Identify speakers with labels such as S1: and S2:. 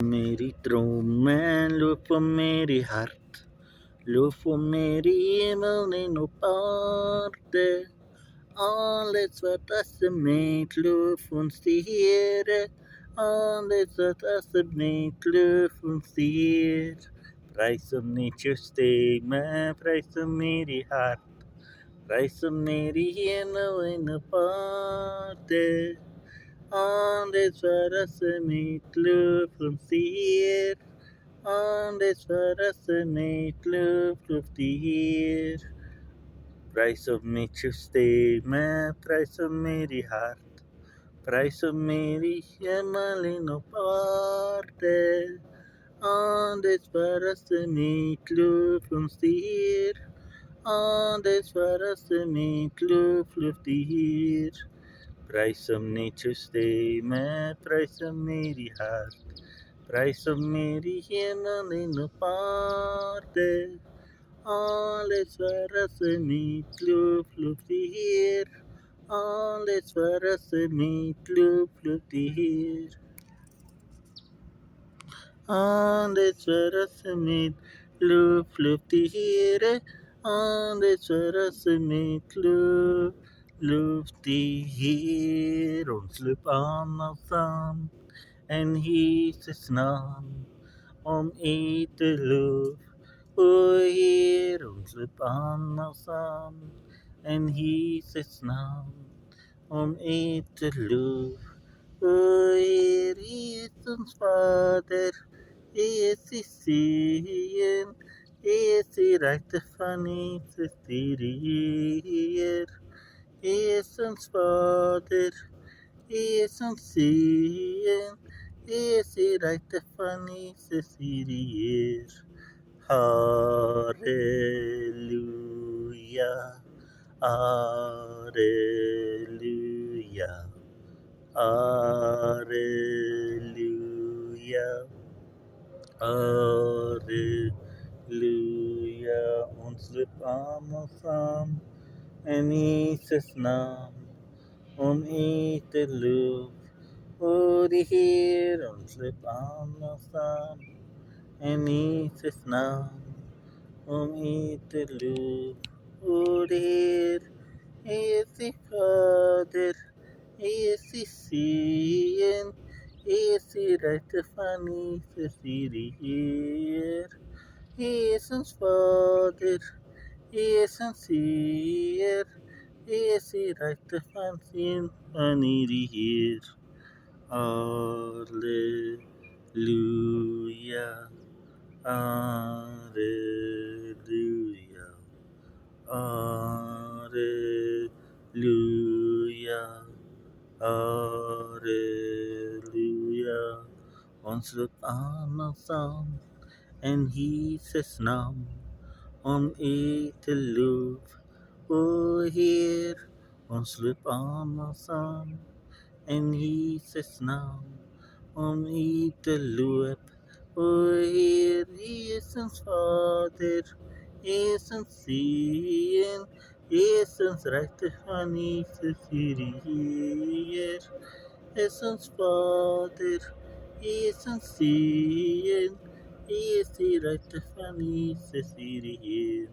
S1: Meri drömmen låg på Meri hart, låg på Meri himlen och parte. Alles svartaste mitt låg från stiere, alles svartaste mitt låg från stier. Preis som ni steg med, preis som Meri hart, preis som Meri himlen och parte. Alles svartaste mitt låg från stier. Alles svartaste mitt låg från stier. Price of me stay med, price of Meri hart, price of Meri himlen och parte. Alles svartaste mitt låg från stier. Alles svartaste mitt låg från stier. Price of nature stay med, price of Meri hart, price of Meri himlen och parte. Alles svartaste mitt låg från stier. Alles svartaste mitt låg från stier. Alles svartaste mitt låg från stier. Alles svartaste mitt låg luftig omslupp annanstans än Jesus namn, om inte luft och omslupp annanstans än Jesus namn, om inte luft och Jesus fader, Jesus sien, Jesus räckte fan Jesus diriger. Jesus fader, Jesus sien, Jesus räckte fan Jesus diriger. Halleluja, halleluja, halleluja, halleluja. Unslupp annanstans än Jesus namn, om inte luft och det här unslupp annanstans än Jesus namn, om inte luft och det här. Jesus fader, Jesus sien, Jesus räckte fan Jesus diriger. Jesus fader, Jesus sien, Jesus räckte fan sin fan diriger. Halleluja, halleluja, halleluja, halleluja. Unslupp annanstans än Jesus namn, om inte luft och her. Unslupp annanstans än Jesus namn, om inte luft och her. Jesus fader, Jesus sien, Jesus räckte fan Jesus diriger. Jesus fader, Jesus sien, Jesus räckte fan Jesus diriger.